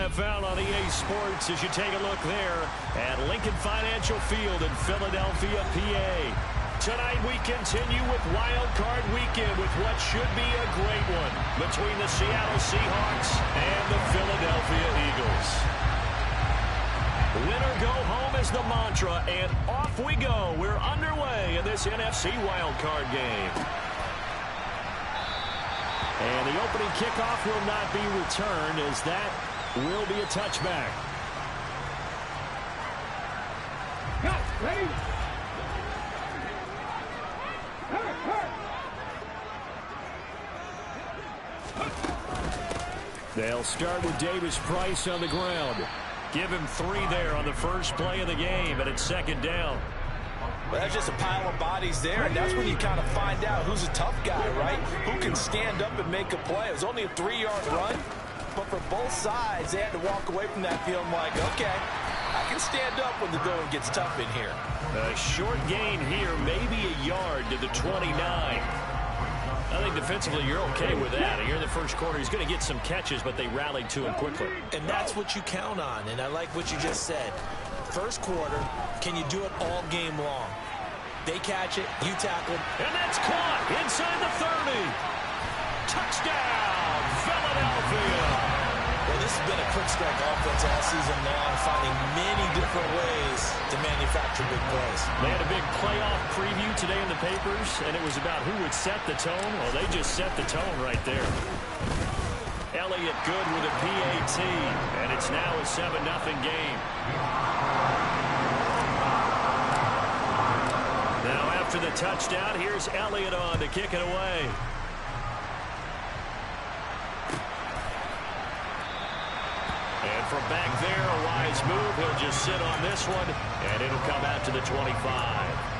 NFL on EA Sports as you take a look there at Lincoln Financial Field in Philadelphia, PA. Tonight we continue with Wild Card Weekend with what should be a great one between the Seattle Seahawks and the Philadelphia Eagles. Win or go home is the mantra, and off we go. We're underway in this NFC Wild Card game. And the opening kickoff will not be returned, as that will be a touchback. Ready? They'll start with Davis Price on the ground. Give him 3 there on the first play of the game, and it's second down. Well, that's just a pile of bodies there, and that's when you kind of find out who's a tough guy, right? Who can stand up and make a play. It was only a 3-yard run, but for both sides, they had to walk away from that field like, okay, I can stand up when the going gets tough in here. A short gain here, maybe a yard to the 29. I think defensively you're okay with that. Here in the first quarter, he's going to get some catches, but they rallied to him quickly. And that's what you count on, and I like what you just said. First quarter, can you do it all game long? They catch it, you tackle it. And that's caught inside the 30. Touchdown, Philadelphia. Well, this has been a quick strike offense all season long, finding many different ways to manufacture big plays. They had a big playoff preview today in the papers, and it was about who would set the tone. Well, they just set the tone right there. Elliott good with a PAT, and it's now a 7-0 game. Now after the touchdown, here's Elliott on to kick it away. And from back there, a wise move. He'll just sit on this one, and it'll come out to the 25.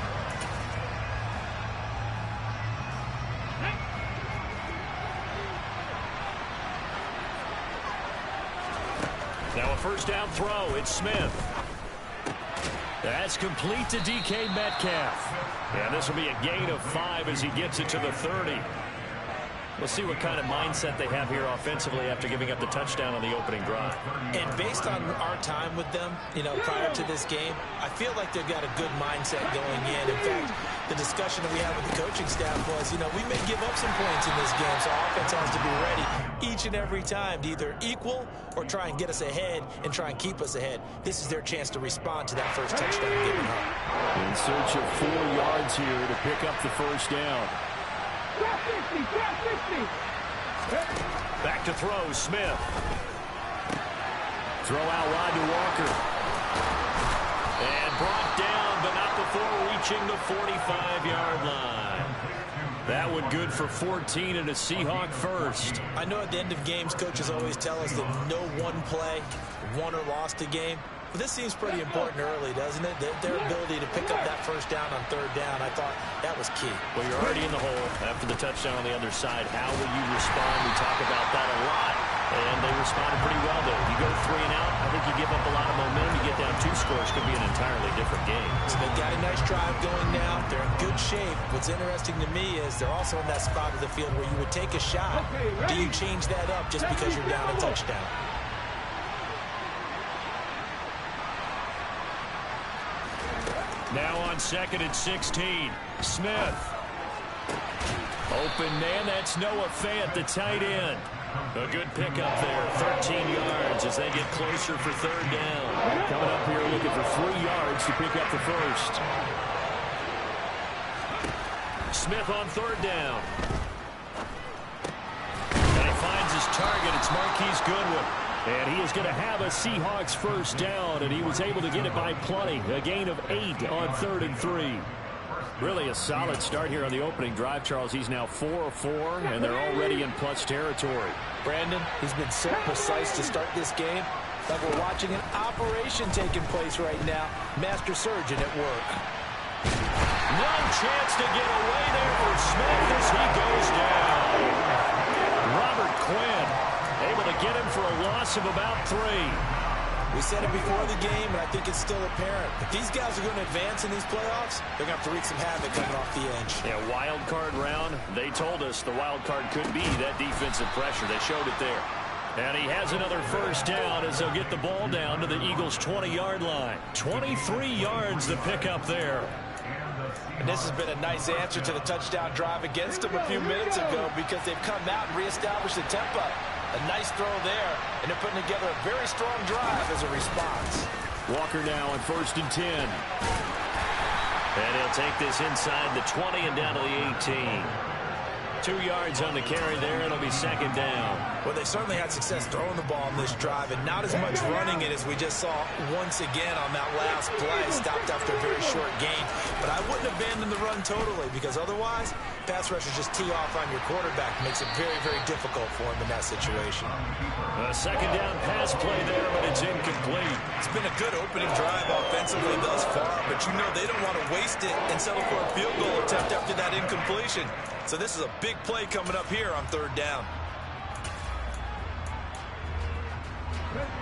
Now a first down throw. It's Smith. That's complete to DK Metcalf. And this will be a gain of 5 as he gets it to the 30. We'll see what kind of mindset they have here offensively after giving up the touchdown on the opening drive. And based on our time with them, prior to this game, I feel like they've got a good mindset going in. In fact, the discussion that we had with the coaching staff was, we may give up some points in this game, so offense has to be ready each and every time to either equal or try and get us ahead and try and keep us ahead. This is their chance to respond to that first touchdown given up. In search of 4 yards here to pick up the first down. Back to throw, Smith. Throw out wide to Walker. And brought down, but not before reaching the 45-yard line. That one good for 14 and a Seahawk first. I know at the end of games, coaches always tell us that no one play won or lost a game. But this seems pretty important early, doesn't it? Their ability to pick up that first down on third down, I thought that was key. Well, you're already in the hole after the touchdown on the other side. How will you respond? We talk about that a lot. And they responded pretty well, though. You go 3 and out, I think you give up a lot of momentum. You get down 2 scores, could be an entirely different game. So they've got a nice drive going now. They're in good shape. What's interesting to me is they're also in that spot of the field where you would take a shot. Do you change that up just because you're down a touchdown? Now on 2nd and 16, Smith. Open man, that's Noah Fant, the tight end. A good pickup there, 13 yards as they get closer for third down. Coming up here looking for 3 yards to pick up the first. Smith on third down. And he finds his target. It's Marquise Goodwin. And he is going to have a Seahawks first down, and he was able to get it by plenty. A gain of 8 on 3rd and 3. Really a solid start here on the opening drive, Charles. He's now 4 of 4, and they're already in plus territory. Brandon, he's been so precise to start this game. Like we're watching an operation taking place right now. Master surgeon at work. No chance to get away there for Smith as he goes down. Robert Quinn able to get him for a loss of about 3. We said it before the game, and I think it's still apparent. If these guys are going to advance in these playoffs, they're going to have to wreak some havoc coming off the edge. Yeah, wild card round. They told us the wild card could be that defensive pressure. They showed it there. And he has another first down as they'll get the ball down to the Eagles' 20-yard line. 23 yards to pick up there. And this has been a nice answer to the touchdown drive against them a few minutes ago because they've come out and reestablished the tempo. A nice throw there, and they're putting together a very strong drive as a response. Walker now on 1st and 10. And he'll take this inside the 20 and down to the 18. 2 yards on the carry there. It'll be 2nd down. Well, they certainly had success throwing the ball on this drive, and not as much running it as we just saw once again on that last play. Stopped after a very short gain. But I wouldn't abandon the run totally, because otherwise, pass rushers just tee off on your quarterback. Makes it very, very difficult for him in that situation. A 2nd down pass play there, but it's incomplete. It's been a good opening drive offensively thus far, but you know they don't want to waste it and settle for a field goal attempt after that incompletion. So this is a big play coming up here on 3rd down.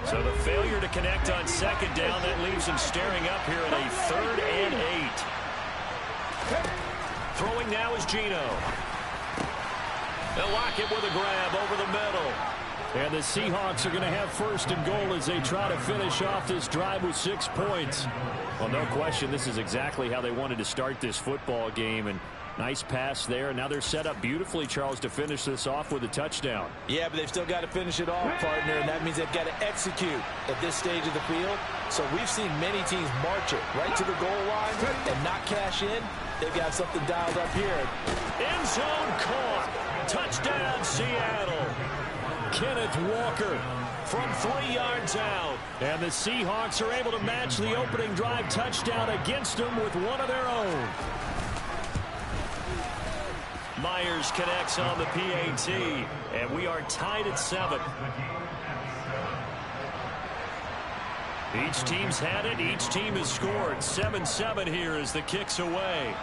So the failure to connect on 2nd down, that leaves him staring up here at a 3rd and 8. Throwing now is Geno. They'll lock it with a grab over the middle. And the Seahawks are going to have 1st and goal as they try to finish off this drive with 6 points. Well, no question, this is exactly how they wanted to start this football game. And nice pass there. Now they're set up beautifully, Charles, to finish this off with a touchdown. Yeah, but they've still got to finish it off, partner, and that means they've got to execute at this stage of the field. So we've seen many teams march it right to the goal line and not cash in. They've got something dialed up here. End zone caught. Touchdown, Seattle. Kenneth Walker from 3 yards out. And the Seahawks are able to match the opening drive touchdown against them with one of their own. Myers connects on the PAT, and we are tied at 7. Each team's had it. Each team has scored. 7-7 here as the kick's away.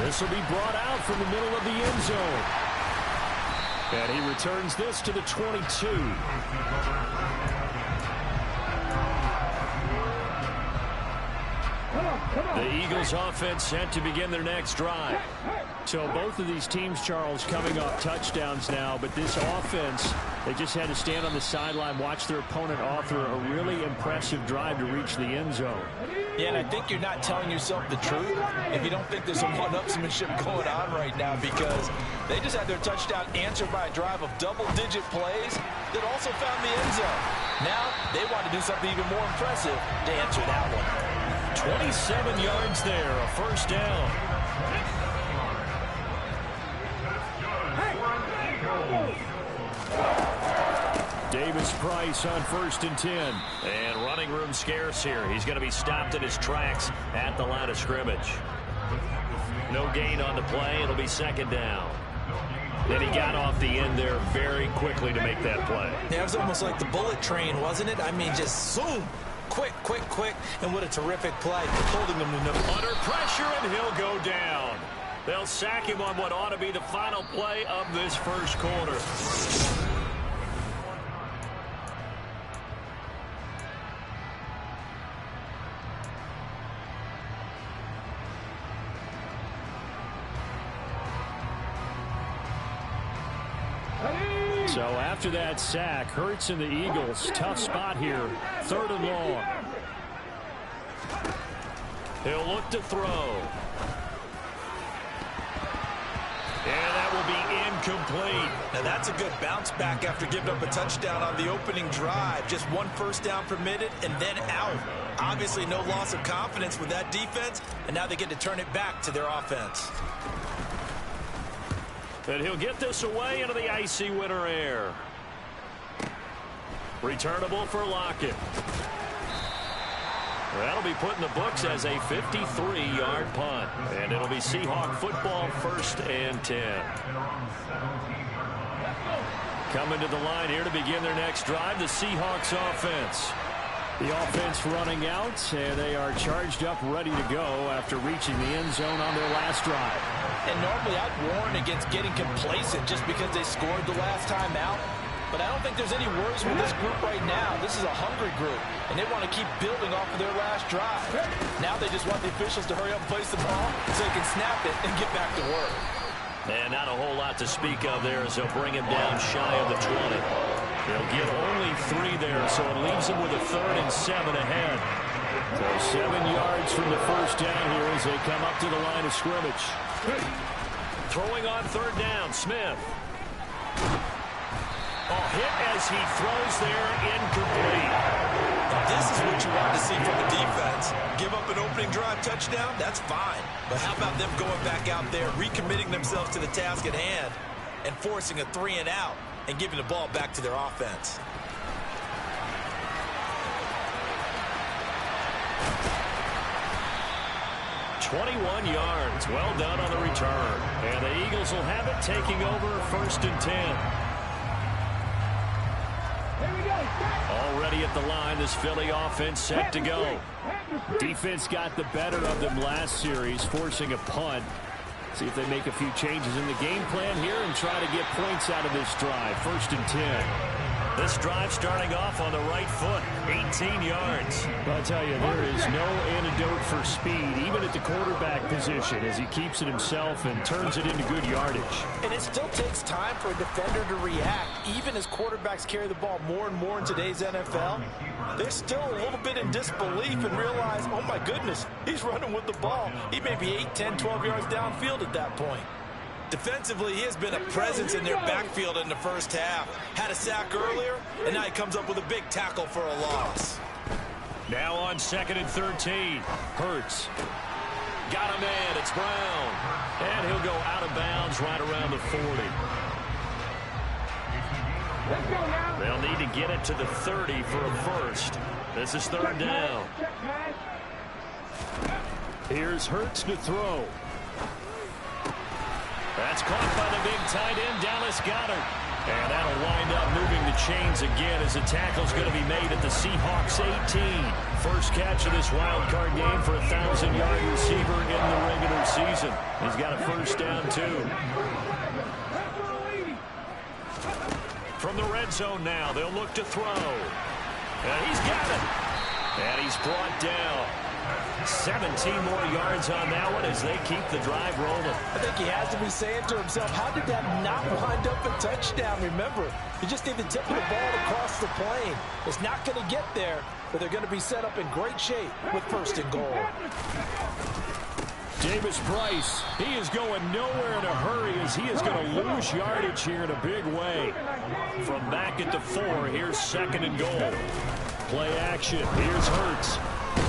This will be brought out from the middle of the end zone. And he returns this to the 22. The Eagles offense set to begin their next drive. So both of these teams, Charles, coming off touchdowns now, but this offense, they just had to stand on the sideline, watch their opponent author a really impressive drive to reach the end zone. Yeah, and I think you're not telling yourself the truth if you don't think there's some one-upsmanship going on right now, because they just had their touchdown answered by a drive of double-digit plays that also found the end zone. Now they want to do something even more impressive to answer that one. 27 yards there, a 1st down. Davis Price on 1st and 10. And running room scarce here. He's going to be stopped in his tracks at the line of scrimmage. No gain on the play. It'll be 2nd down. Then he got off the end there very quickly to make that play. Yeah, it was almost like the bullet train, wasn't it? I mean, just zoom. Quick, quick, quick, and what a terrific play, holding them to no. Under pressure, and he'll go down. They'll sack him on what ought to be the final play of this 1st quarter. So after that sack, Hurts and the Eagles, tough spot here, 3rd and long. He'll look to throw. And that will be incomplete. Now that's a good bounce back after giving up a touchdown on the opening drive. Just 1 first down permitted and then out. Obviously no loss of confidence with that defense, and now they get to turn it back to their offense. And he'll get this away into the icy winter air. Returnable for Lockett. That'll be put in the books as a 53-yard punt. And it'll be Seahawk football, 1st and 10. Coming to the line here to begin their next drive, the Seahawks offense. The offense running out, and they are charged up, ready to go after reaching the end zone on their last drive. And normally I'd warn against getting complacent just because they scored the last time out. But I don't think there's any worries with this group right now. This is a hungry group, and they want to keep building off of their last drive. Now they just want the officials to hurry up and place the ball so they can snap it and get back to work. And not a whole lot to speak of there as they'll bring him down shy of the 20. They'll get only 3 there, so it leaves them with a 3rd and 7 ahead. So 7 yards from the first down here as they come up to the line of scrimmage. Throwing on 3rd down, Smith. Hit as he throws there, incomplete. This is what you want to see from the defense. Give up an opening drive touchdown, that's fine. But how about them going back out there, recommitting themselves to the task at hand, and forcing a 3 and out, and giving the ball back to their offense. "21 yards. Well done on the return. And the Eagles will have it, taking over 1st and 10. Already at the line, this Philly offense set to go. Defense got the better of them last series, forcing a punt. See if they make a few changes in the game plan here and try to get points out of this drive. 1st and 10. This drive starting off on the right foot, 18 yards. But I'll tell you, there is no antidote for speed, even at the quarterback position, as he keeps it himself and turns it into good yardage. And it still takes time for a defender to react. Even as quarterbacks carry the ball more and more in today's NFL, they're still a little bit in disbelief and realize, oh my goodness, he's running with the ball. He may be 8, 10, 12 yards downfield at that point. Defensively, he has been a presence in their backfield in the first half. Had a sack earlier, and now he comes up with a big tackle for a loss. Now on 2nd and 13. Hurts. Got a man. It's Brown. And he'll go out of bounds right around the 40. They'll need to get it to the 30 for a first. This is 3rd down. Here's Hurts to throw. That's caught by the big tight end, Dallas Goedert. And that'll wind up moving the chains again as the tackle's going to be made at the Seahawks 18. First catch of this wild card game for a 1,000-yard receiver in the regular season. He's got a first down, too. From the red zone now, they'll look to throw. And he's got it. And he's brought down. 17 more yards on that one as they keep the drive rolling. I think he has to be saying to himself, how did that not wind up a touchdown? Remember, you just need the tip of the ball across the plane. It's not going to get there, but they're going to be set up in great shape with 1st and goal. Davis Price, he is going nowhere in a hurry as he is going to lose yardage here in a big way. From back at the 4, here's 2nd and goal. Play action. Here's Hurts.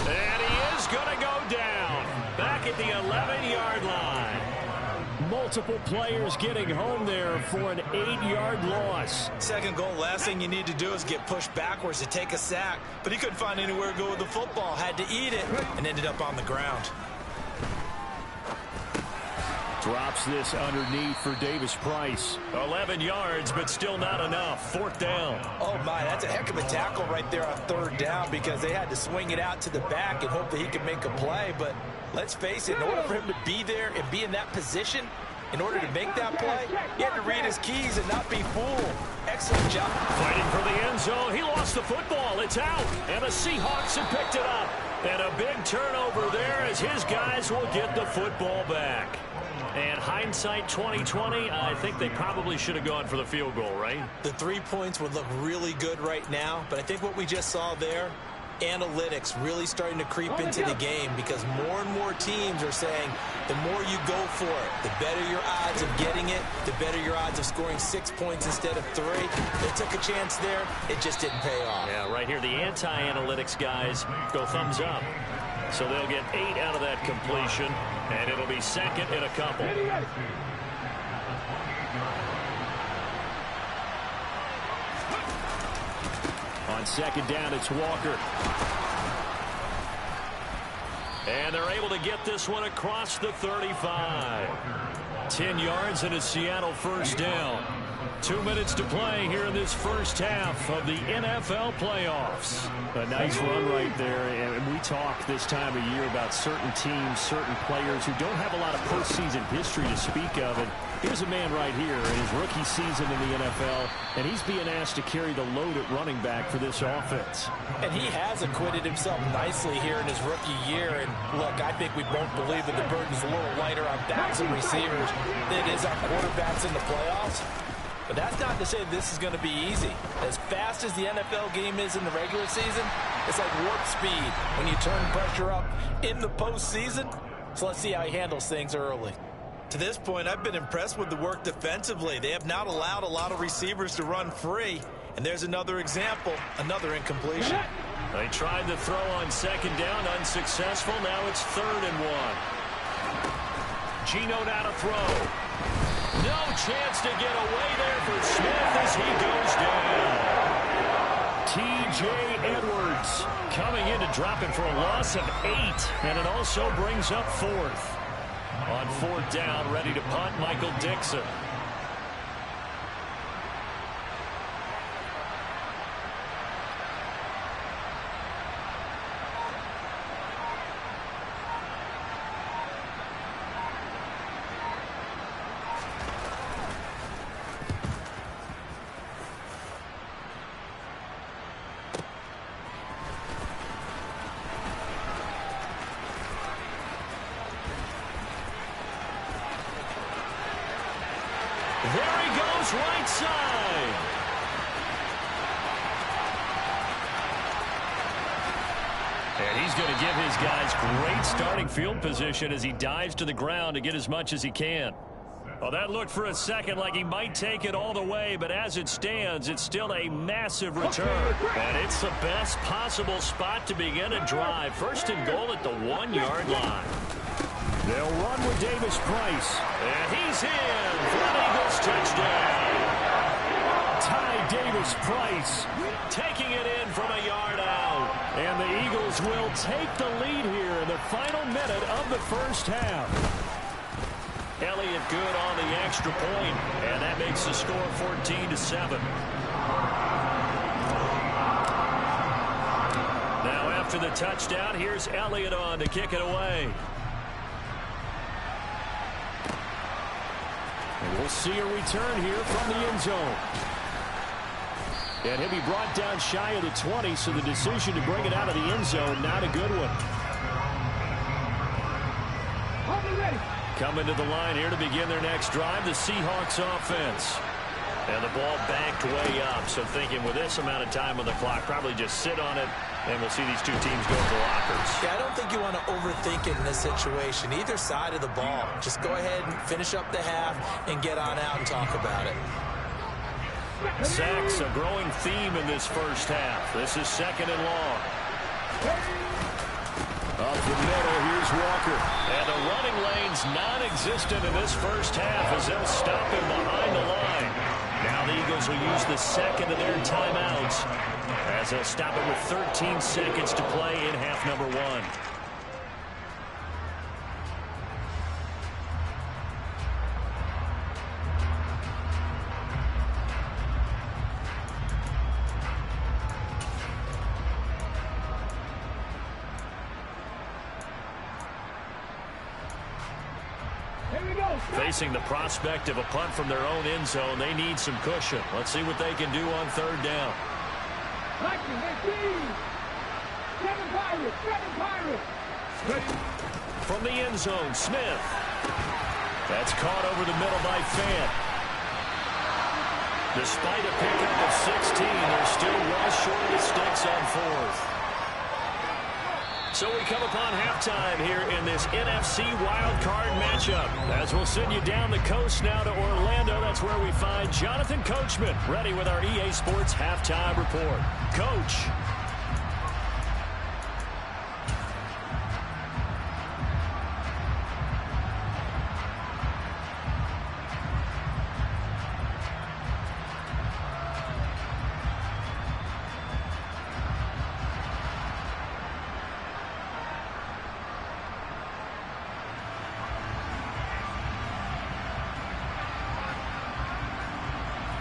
And he is going to go down back at the 11-yard line. Multiple players getting home there for an 8-yard loss. 2nd goal, last thing you need to do is get pushed backwards to take a sack. But he couldn't find anywhere to go with the football, had to eat it, and ended up on the ground. Drops this underneath for Davis Price. 11 yards, but still not enough. 4th down. Oh, my, that's a heck of a tackle right there on 3rd down because they had to swing it out to the back and hope that he could make a play. But let's face it, in order for him to be there and be in that position, in order to make that play, he had to read his keys and not be fooled. Excellent job. Fighting for the end zone. He lost the football. It's out. And the Seahawks have picked it up. And a big turnover there as his guys will get the football back. And hindsight 2020, I think they probably should have gone for the field goal, right? The 3 points would look really good right now, but I think what we just saw there, analytics really starting to creep into the game because more and more teams are saying the more you go for it, the better your odds of getting it, the better your odds of scoring 6 points instead of 3. They took a chance there. It just didn't pay off. Yeah, right here, the anti-analytics guys go thumbs up. So they'll get 8 out of that completion, and it'll be 2nd and a couple. On 2nd down, it's Walker. And they're able to get this one across the 35. 10 yards and a Seattle first down. 2 minutes to play here in this first half of the NFL playoffs. A nice run right there, and we talk this time of year about certain teams, certain players who don't have a lot of postseason history to speak of, and Here's a man right here in his rookie season in the NFL, and he's being asked to carry the load at running back for this offense. And he has acquitted himself nicely here in his rookie year. And look, I think we both believe that the burden's a little lighter on backs and receivers than it is on quarterbacks in the playoffs. But that's not to say this is going to be easy. As fast as the NFL game is in the regular season, it's like warp speed when you turn pressure up in the postseason. So let's see how he handles things early. To this point, I've been impressed with the work defensively. They have not allowed a lot of receivers to run free. And there's another example, another incompletion. They tried to throw on second down, unsuccessful. Now it's 3rd and 1. Geno now to throw. No chance to get away there for Smith as he goes down. T.J. Edwards coming in to drop it for a loss of 8. And it also brings up 4th. On 4th down, ready to punt, Michael Dixon. There he goes, right side. And he's going to give his guys great starting field position as he dives to the ground to get as much as he can. Well, that looked for a second like he might take it all the way, but as it stands, it's still a massive return. And it's the best possible spot to begin a drive. 1st and goal at the 1-yard line. They'll run with Davis Price. And he's in for an Eagles touchdown. Ty Davis Price taking it in from a yard out. And the Eagles will take the lead here in the final minute of the first half. Elliott good on the extra point, and that makes the score 14-7. Now after the touchdown, here's Elliott on to kick it away. And we'll see a return here from the end zone. And he'll be brought down shy of the 20, so the decision to bring it out of the end zone, not a good one. Coming to the line here to begin their next drive, the Seahawks offense. And the ball banked way up, so thinking with this amount of time on the clock, probably just sit on it, and we'll see these two teams go to lockers. Yeah, I don't think you want to overthink it in this situation. Either side of the ball. Just go ahead and finish up the half and get on out and talk about it. Sacks, a growing theme in this first half. This is 2nd and long. Up the middle, here's Walker. And the running lane's non-existent in this first half as they'll stop him behind the line. Now the Eagles will use the 2nd of their timeouts as they'll stop it with 13 seconds to play in half number 1. Facing the prospect of a punt from their own end zone, they need some cushion. Let's see what they can do on 3rd down. From the end zone, Smith. That's caught over the middle by Fant. Despite a pickup of 16, they're still well short of the sticks on 4th. So we come upon halftime here in this NFC Wildcard matchup. As we'll send you down the coast now to Orlando, that's where we find Jonathan Coachman, ready with our EA Sports Halftime Report. Coach.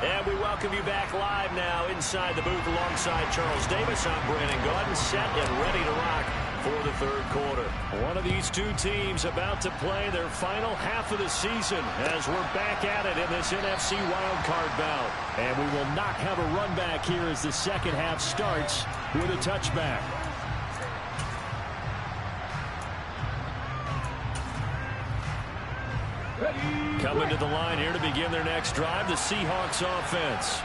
And we welcome you back live now inside the booth alongside Charles Davis. I'm Brandon Gaudin, set and ready to rock for the third quarter. One of these two teams about to play their final half of the season as we're back at it in this NFC wildcard bout. And we will not have a run back here as the second half starts with a touchback. Coming to the line here to begin their next drive, the Seahawks offense.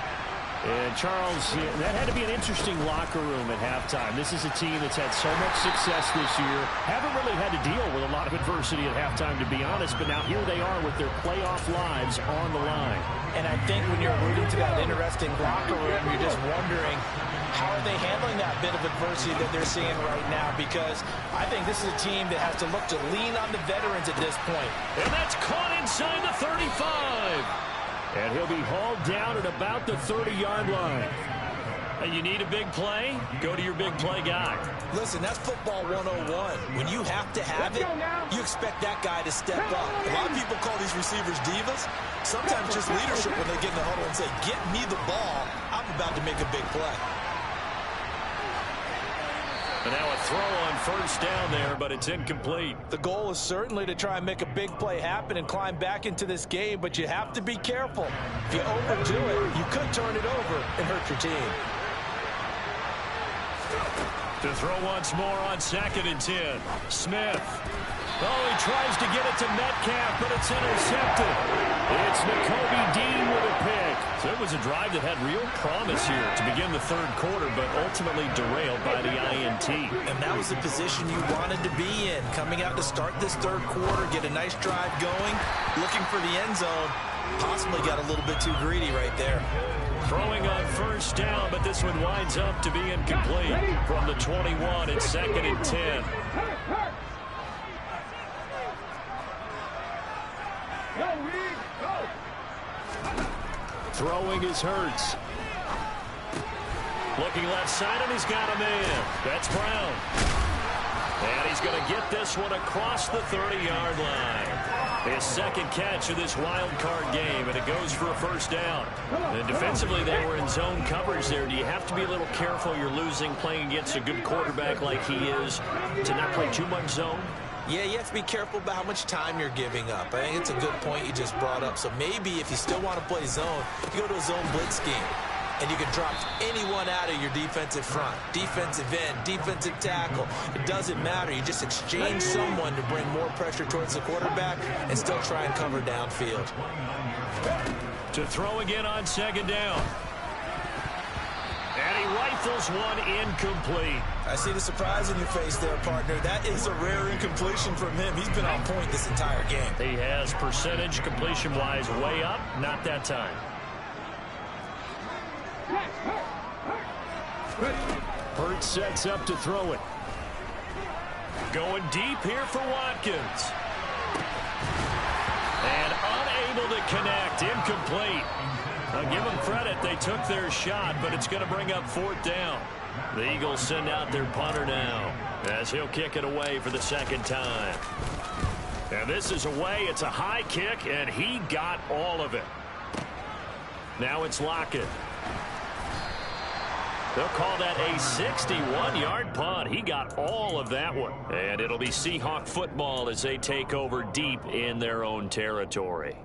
And, Charles, that had to be an interesting locker room at halftime. This is a team that's had so much success this year. Haven't really had to deal with a lot of adversity at halftime, to be honest. But now here they are with their playoff lives on the line. And I think when you're alluding to that interesting locker room, you're just wondering, how are they handling that bit of adversity that they're seeing right now? Because I think this is a team that has to look to lean on the veterans at this point. And that's caught inside the 35. And he'll be hauled down at about the 30-yard line. And you need a big play? Go to your big play guy. Listen, that's football 101. When you have to have it, you expect that guy to step up. A lot of people call these receivers divas. Sometimes just leadership when they get in the huddle and say, get me the ball. I'm about to make a big play. And now a throw on first down there, but it's incomplete. The goal is certainly to try and make a big play happen and climb back into this game, but you have to be careful. If you overdo it, you could turn it over and hurt your team. To throw once more on 2nd and 10. Smith. Oh, he tries to get it to Metcalf, but it's intercepted. It's Nakobe Dean with a pick. So it was a drive that had real promise here to begin the third quarter, but ultimately derailed by the INT. And that was the position you wanted to be in. Coming out to start this third quarter, get a nice drive going, looking for the end zone. Possibly got a little bit too greedy right there. Throwing on first down, but this one winds up to be incomplete. From the 21, it's 2nd and 10. Throwing is Hurts. Looking left side, and he's got a man. That's Brown. And he's going to get this one across the 30-yard line. His second catch of this wild card game, and it goes for a first down. And defensively, they were in zone coverage there. Do you have to be a little careful? You're losing playing against a good quarterback like he is to not play too much zone? Yeah, you have to be careful about how much time you're giving up. I think it's a good point you just brought up. So maybe if you still want to play zone, you go to a zone blitz scheme. And you can drop anyone out of your defensive front. Defensive end, defensive tackle. It doesn't matter. You just exchange someone to bring more pressure towards the quarterback and still try and cover downfield. To throw again on 2nd down. And he rifles one incomplete. I see the surprise in your face there, partner. That is a rare incompletion from him. He's been on point this entire game. He has percentage completion-wise way up. Not that time. Hurts sets up to throw it. Going deep here for Watkins. And unable to connect. Incomplete. Now give them credit. They took their shot, but it's going to bring up 4th down. The Eagles send out their punter now as he'll kick it away for the second time. And this is away. It's a high kick, and he got all of it. Now it's Lockett. They'll call that a 61-yard punt. He got all of that one. And it'll be Seahawk football as they take over deep in their own territory.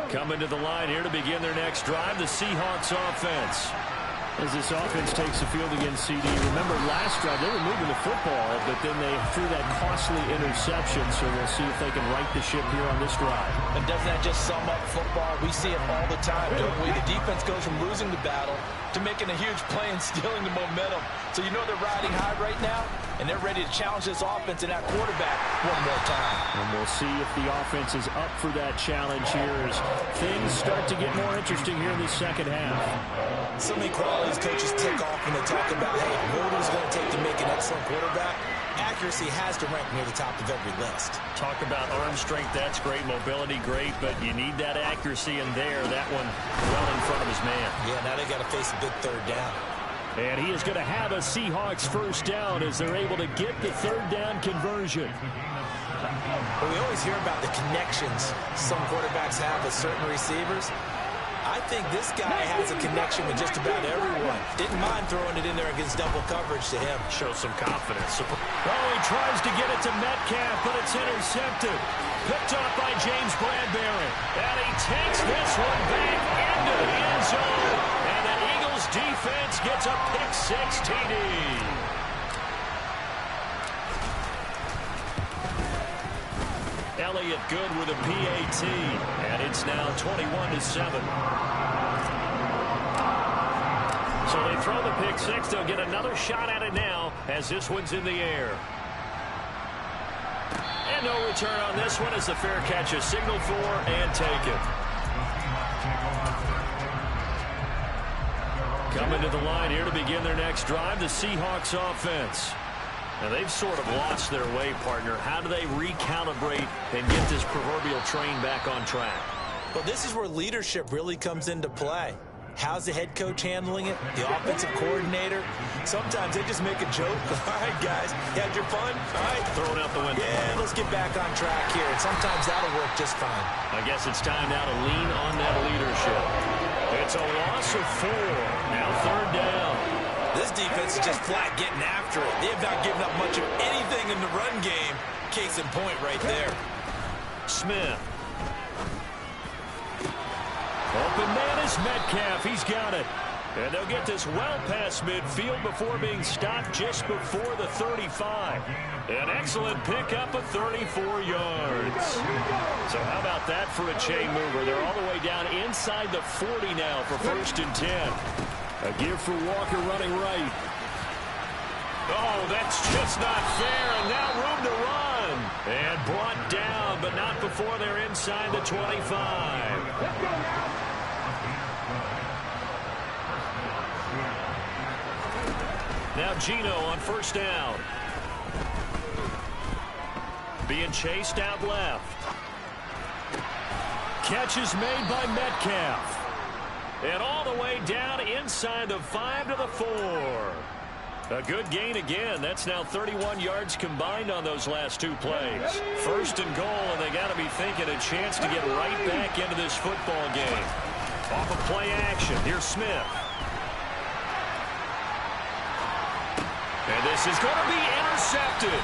Coming to the line here to begin their next drive, the Seahawks offense. As this offense takes the field against CD. Remember last drive, they were moving the football, but then they threw that costly interception, so we'll see if they can right the ship here on this drive. And doesn't that just sum up football? We see it all the time, don't we? The defense goes from losing the battle to making a huge play and stealing the momentum. So you know they're riding high right now, and they're ready to challenge this offense and that quarterback one more time. And we'll see if the offense is up for that challenge here as things start to get more interesting here in the second half. So many qualities coaches tick off when they talk about, hey, what is it going to take to make an excellent quarterback? Accuracy has to rank near the top of every list. Talk about arm strength, that's great. Mobility, great, but you need that accuracy in there. That one well in front of his man. Yeah, now they got to face a big third down. And he is going to have a Seahawks first down as they're able to get the third down conversion. But we always hear about the connections some quarterbacks have with certain receivers. I think this guy has a connection with just about everyone. Didn't mind throwing it in there against double coverage to him. Shows some confidence. Oh, he tries to get it to Metcalf, but it's intercepted. Picked off by James Bradbury. And he takes this one back into the end zone. And the Eagles defense gets a pick-6 TD. Elliott good with a PAT, and it's now 21-7. So they throw the pick-6. They'll get another shot at it now as this one's in the air. And no return on this one as the fair catch is signaled for and taken. Coming to the line here to begin their next drive, the Seahawks offense. Now, they've sort of lost their way, partner. How do they recalibrate and get this proverbial train back on track? Well, this is where leadership really comes into play. How's the head coach handling it? The offensive coordinator? Sometimes they just make a joke. All right, guys, you had your fun? All right. Throw it out the window. Yeah, let's get back on track here. And sometimes that'll work just fine. I guess it's time now to lean on that leadership. It's a loss of 4. Now 3rd down. This defense is just flat getting after it. They have not given up much of anything in the run game. Case in point right there. Smith. Open man is Metcalf. He's got it. And they'll get this well past midfield before being stopped just before the 35. An excellent pickup of 34 yards. So how about that for a chain mover? They're all the way down inside the 40 now for 1st and 10. A give for Walker running right. Oh, that's just not fair, and now room to run. And brought down, but not before they're inside the 25. Now Gino on 1st down. Being chased out left. Catch is made by Metcalf. And all the way down inside the 5 to the 4. A good gain again. That's now 31 yards combined on those last 2 plays. 1st and goal, and they got to be thinking a chance to get right back into this football game. Off of play action. Here's Smith. And this is going to be intercepted.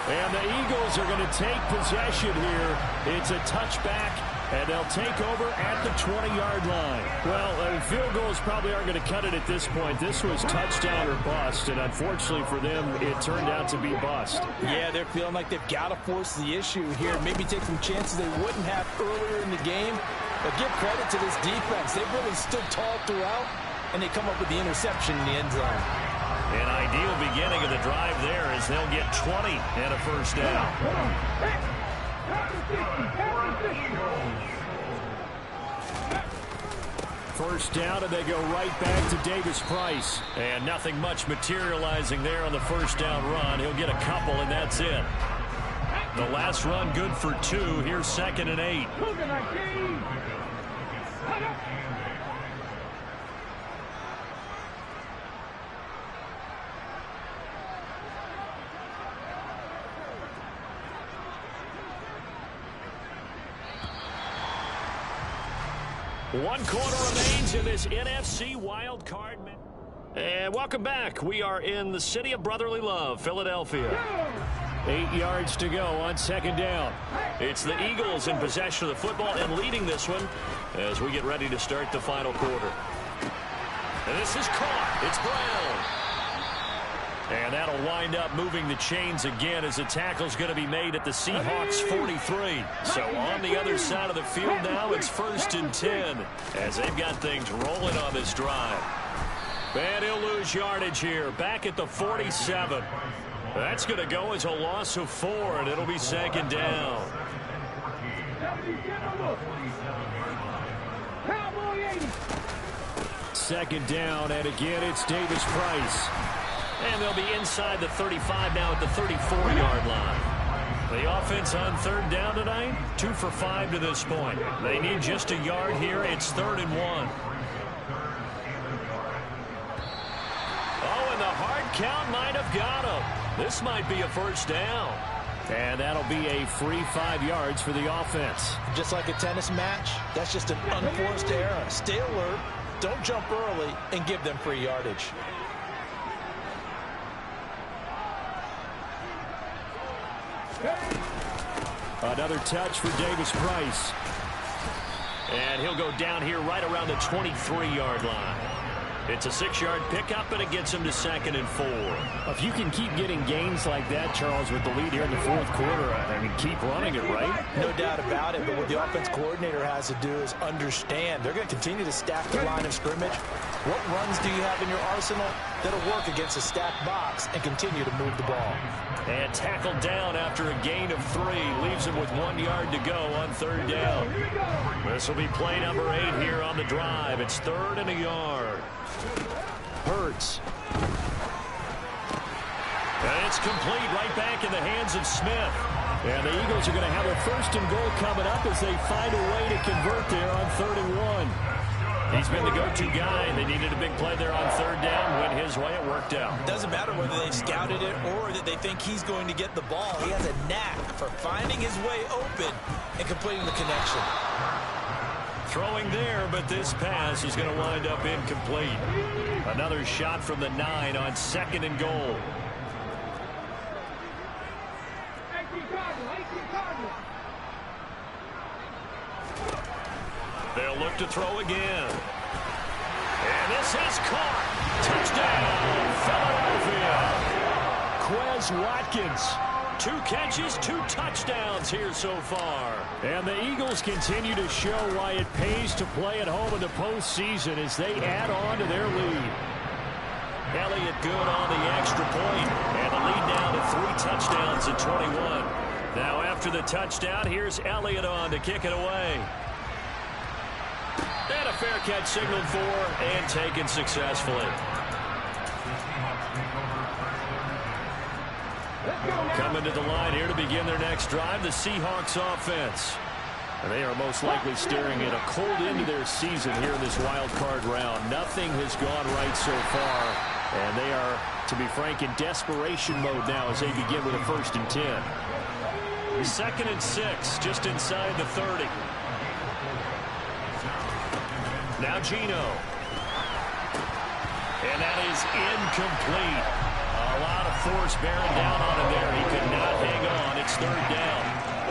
And the Eagles are going to take possession here. It's a touchback. And they'll take over at the 20-yard line. Well, field goals probably aren't going to cut it at this point. This was touchdown or bust, and unfortunately for them, it turned out to be bust. Yeah, they're feeling like they've got to force the issue here. Maybe take some chances they wouldn't have earlier in the game. But give credit to this defense. They've really stood tall throughout, and they come up with the interception in the end zone. An ideal beginning of the drive there as they'll get 20 and a 1st down. First down, and they go right back to Davis Price. And nothing much materializing there on the 1st down run. He'll get a couple, and that's it. The last run good for 2. Here's 2nd and 8. One quarter remains in this NFC Wildcard. And welcome back. We are in the city of brotherly love, Philadelphia. 8 yards to go on 2nd down. It's the Eagles in possession of the football and leading this one as we get ready to start the final quarter. And this is caught. It's Brown. And that'll wind up moving the chains again as the tackle's going to be made at the Seahawks 43. So on the other side of the field now, it's 1st and 10 as they've got things rolling on this drive. And he'll lose yardage here, back at the 47. That's going to go as a loss of 4, and it'll be 2nd down. Second down, and again it's Davis Price. And they'll be inside the 35 now at the 34-yard line. The offense on 3rd down tonight, 2 for 5 to this point. They need just a yard here. It's 3rd and 1. Oh, and the hard count might have got him. This might be a 1st down. And that'll be a free 5 yards for the offense. Just like a tennis match, that's just an unforced error. Stay alert, don't jump early, and give them free yardage. Another touch for Davis Price. And he'll go down here right around the 23-yard line. It's a 6-yard pickup, and it gets him to 2nd and 4. If you can keep getting gains like that, Charles, with the lead here in the 4th quarter, I mean, keep running it, right? No doubt about it, but what the offense coordinator has to do is understand they're going to continue to stack the line of scrimmage. What runs do you have in your arsenal that'll work against a stacked box and continue to move the ball? And tackled down after a gain of 3. Leaves him with 1 yard to go on 3rd down. This will be play number 8 here on the drive. It's 3rd and a yard. Hurts. And it's complete right back in the hands of Smith. And the Eagles are going to have a 1st and goal coming up as they find a way to convert there on 3rd and 1. He's been the go-to guy. They needed a big play there on 3rd down. Went his way. It worked out. Doesn't matter whether they scouted it or that they think he's going to get the ball. He has a knack for finding his way open and completing the connection. Throwing there, but this pass is going to wind up incomplete. Another shot from the 9 on 2nd and goal. They'll look to throw again. And this is caught. Touchdown, Philadelphia. Quez Watkins. 2 catches, 2 touchdowns here so far. And the Eagles continue to show why it pays to play at home in the postseason as they add on to their lead. Elliott good on the extra point, and the lead now to 3 touchdowns at 21. Now after the touchdown, here's Elliott on to kick it away. And a fair catch signaled for and taken successfully. Coming to the line here to begin their next drive, the Seahawks offense. And they are most likely staring at a cold end to their season here in this wild card round. Nothing has gone right so far, and they are, to be frank, in desperation mode now as they begin with a 1st and 10. 2nd and 6, just inside the 30. Now Geno. And that is incomplete. A lot of force bearing down on him there. He could not hang on. It's 3rd down.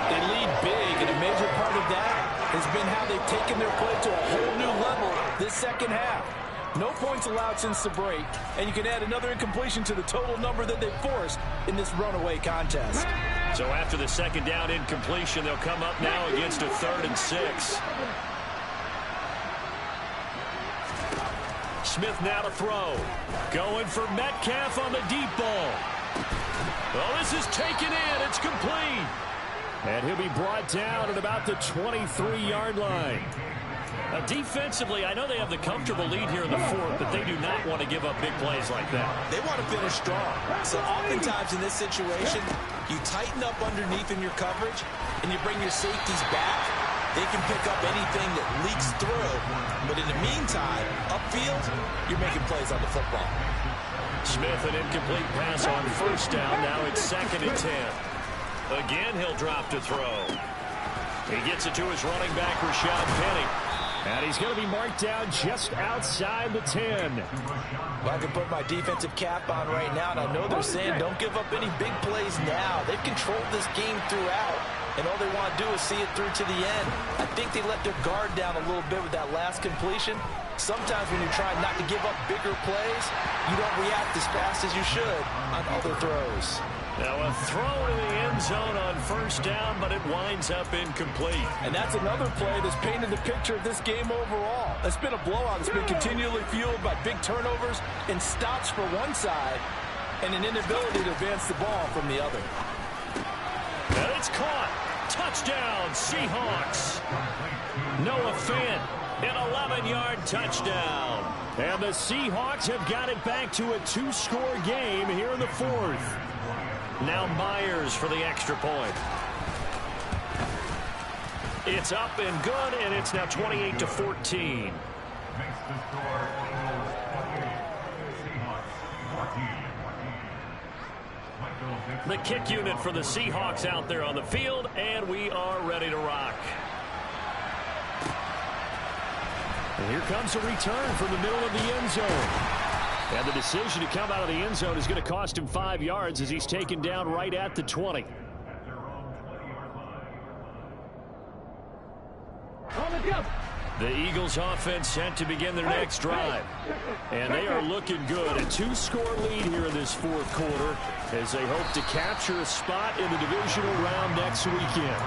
They lead big, and a major part of that has been how they've taken their play to a whole new level this 2nd half. No points allowed since the break, and you can add another incompletion to the total number that they forced in this runaway contest. So after the 2nd down incompletion, they'll come up now against a 3rd and 6. Smith now to throw. Going for Metcalf on the deep ball. Well, this is taken in. It's complete. And he'll be brought down at about the 23-yard line. Now, defensively, I know they have the comfortable lead here in the 4th, but they do not want to give up big plays like that. They want to finish strong. So oftentimes in this situation, you tighten up underneath in your coverage, and you bring your safeties back. They can pick up anything that leaks through. But in the meantime, upfield, you're making plays on the football. Smith, an incomplete pass on 1st down. Now it's 2nd and 10. Again, he'll drop to throw. He gets it to his running back, Rashad Penny. And he's going to be marked down just outside the 10. Well, I can put my defensive cap on right now, and I know they're saying don't give up any big plays now. They've controlled this game throughout, and all they want to do is see it through to the end. I think they let their guard down a little bit with that last completion. Sometimes when you're trying not to give up bigger plays, you don't react as fast as you should on other throws. Now a throw to the end zone on 1st down, but it winds up incomplete. And that's another play that's painted the picture of this game overall. It's been a blowout. It's been continually fueled by big turnovers and stops for one side and an inability to advance the ball from the other. And it's caught. Touchdown, Seahawks. Noah Fant, an 11-yard touchdown. And the Seahawks have got it back to a 2-score game here in the 4th. Now Myers for the extra point. It's up and good, and it's now 28-14. The kick unit for the Seahawks out there on the field, and we are ready to rock. And here comes a return from the middle of the end zone. And the decision to come out of the end zone is going to cost him 5 yards as he's taken down right at the 20. The Eagles offense set to begin their next drive. And they are looking good. A 2-score lead here in this fourth quarter as they hope to capture a spot in the divisional round next weekend.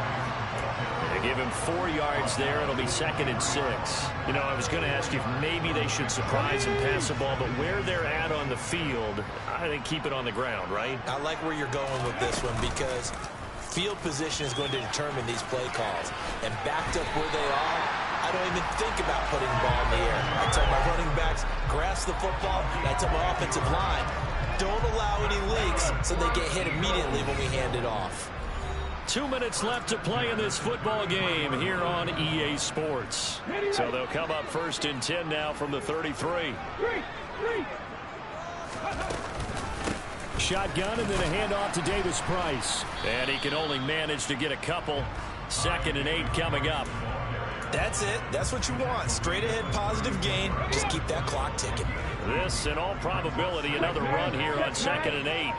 They give him 4 yards there. It'll be 2nd and 6. You know, I was going to ask you if maybe they should surprise and pass the ball, but where they're at on the field, I think keep it on the ground, right? I like where you're going with this one because field position is going to determine these play calls. And backed up where they are, I don't even think about putting the ball in the air. I tell my running backs, grasp the football, and I tell my offensive line, don't allow any leaks so they get hit immediately when we hand it off. 2 minutes left to play in this football game here on EA Sports. So they'll come up 1st and 10 now from the 33. Shotgun and then a handoff to Davis Price. And he can only manage to get a couple. 2nd and 8 coming up. That's it. That's what you want. Straight ahead positive gain. Just keep that clock ticking. This, in all probability, another run here on 2nd and 8.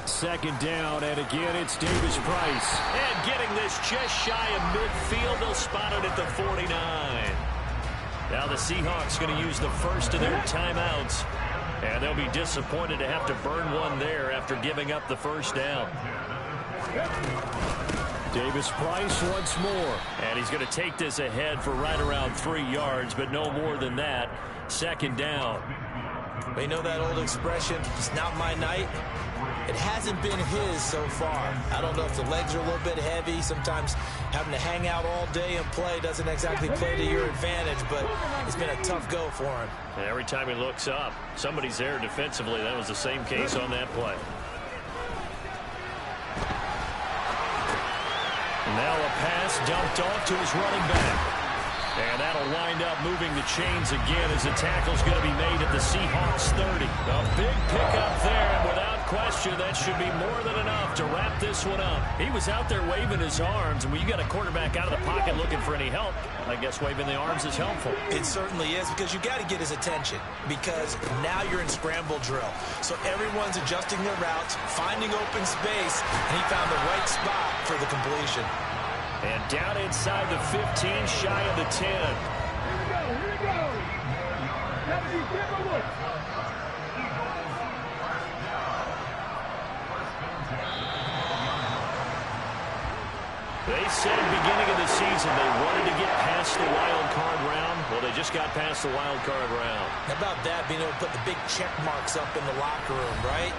2nd down, and again, it's Davis Price. And getting this just shy of midfield. They'll spot it at the 49. Now the Seahawks going to use the first of their timeouts. And they'll be disappointed to have to burn one there after giving up the first down. Davis Price once more. And he's going to take this ahead for right around 3 yards, but no more than that. 2nd down. You know that old expression, it's not my night? It hasn't been his so far. I don't know if the legs are a little bit heavy. Sometimes having to hang out all day and play doesn't exactly play to your advantage, but it's been a tough go for him. And every time he looks up, somebody's there defensively. That was the same case on that play. Now a pass dumped off to his running back. And that'll wind up moving the chains again as the tackle's going to be made at the Seahawks 30. A big pickup there, and without question, that should be more than enough to wrap this one up. He was out there waving his arms, and when you got a quarterback out of the pocket looking for any help, I guess waving the arms is helpful. It certainly is, because you got to get his attention, because now you're in scramble drill. So everyone's adjusting their routes, finding open space, and he found the right spot for the completion. And down inside the 15, shy of the 10. Here we go. Let me give a look. They said at the beginning of the season they wanted to get past the wild card round. Well, they just got past the wild card round. How about that, being able to put the big check marks up in the locker room, right?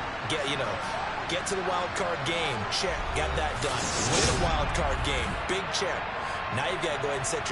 Get to the wild card game. Check. Got that done. Win a wild card game. Big check. Now you've got to go ahead and set your